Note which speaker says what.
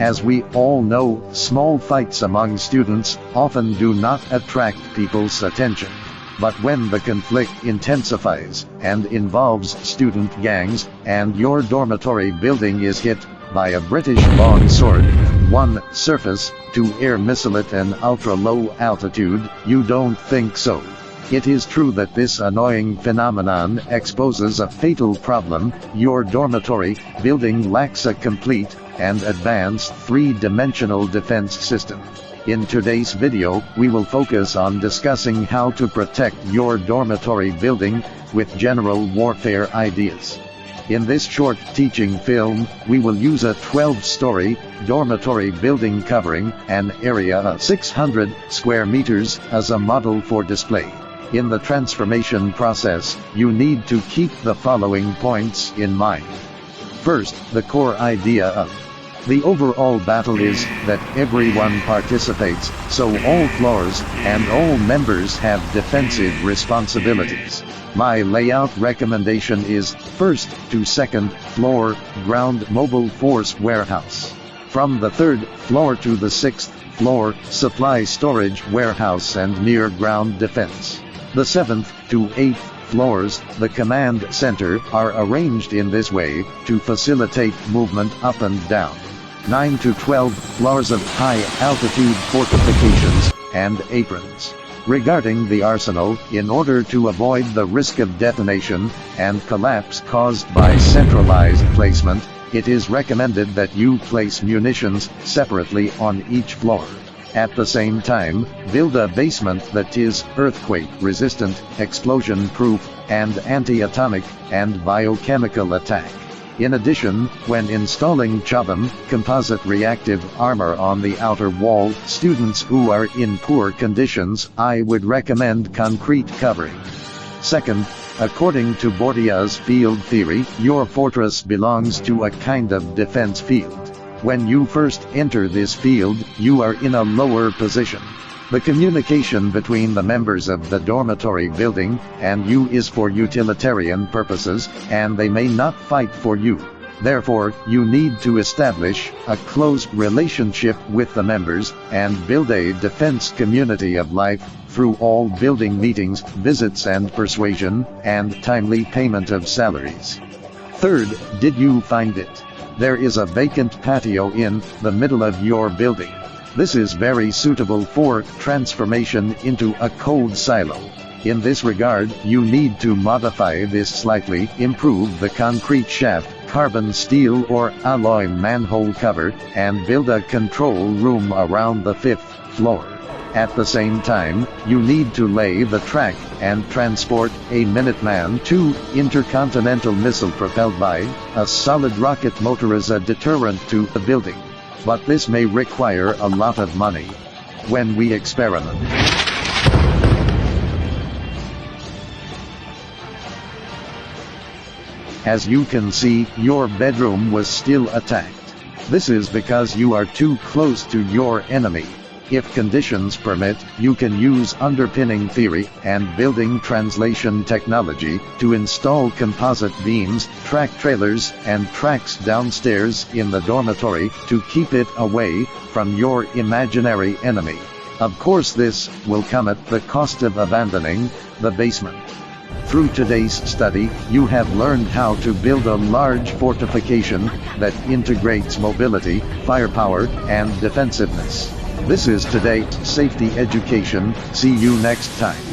Speaker 1: As we all know, small fights among students often do not attract people's attention. But when the conflict intensifies and involves student gangs, and your dormitory building is hit by a British longsword, 1 surface, 2 air missile at an ultra-low altitude, you don't think so. It is true that this annoying phenomenon exposes a fatal problem. Your dormitory building lacks a complete and advanced 3-dimensional defense system. In today's video, we will focus on discussing how to protect your dormitory building with general warfare ideas. In this short teaching film, we will use a 12-story dormitory building covering an area of 600 square meters as a model for display. In the transformation process, you need to keep the following points in mind. First, the core idea of the overall battle is that everyone participates, so all floors and all members have defensive responsibilities. My layout recommendation is 1st to 2nd floor ground mobile force warehouse. From the 3rd floor to the 6th floor supply storage warehouse and near ground defense. The 7th to 8th floors, the command center, are arranged in this way to facilitate movement up and down. 9 to 12 floors of high-altitude fortifications and aprons. Regarding the arsenal, in order to avoid the risk of detonation and collapse caused by centralized placement, it is recommended that you place munitions separately on each floor. At the same time, build a basement that is earthquake-resistant, explosion-proof, and anti-atomic and biochemical attack. In addition, when installing CHOBM, composite reactive armor on the outer wall, students who are in poor conditions, I would recommend concrete covering. Second, according to Bourdieu's field theory, your fortress belongs to a kind of defense field. When you first enter this field, you are in a lower position. The communication between the members of the dormitory building and you is for utilitarian purposes, and they may not fight for you. Therefore, you need to establish a close relationship with the members and build a defense community of life through all building meetings, visits and persuasion, and timely payment of salaries. Third, did you find it? There is a vacant patio in the middle of your building. This is very suitable for transformation into a cold silo. In this regard, you need to modify this slightly, improve the concrete shaft, carbon steel or alloy manhole cover, and build a control room around the 5th floor. At the same time, you need to lay the track and transport a Minuteman II intercontinental missile propelled by a solid rocket motor as a deterrent to the building. But this may require a lot of money. When we experiment, as you can see, your bedroom was still attacked. This is because you are too close to your enemy. If conditions permit, you can use underpinning theory and building translation technology to install composite beams, track trailers, and tracks downstairs in the dormitory to keep it away from your imaginary enemy. Of course, this will come at the cost of abandoning the basement. Through today's study, you have learned how to build a large fortification that integrates mobility, firepower, and defensiveness. This is today's safety education. See you next time.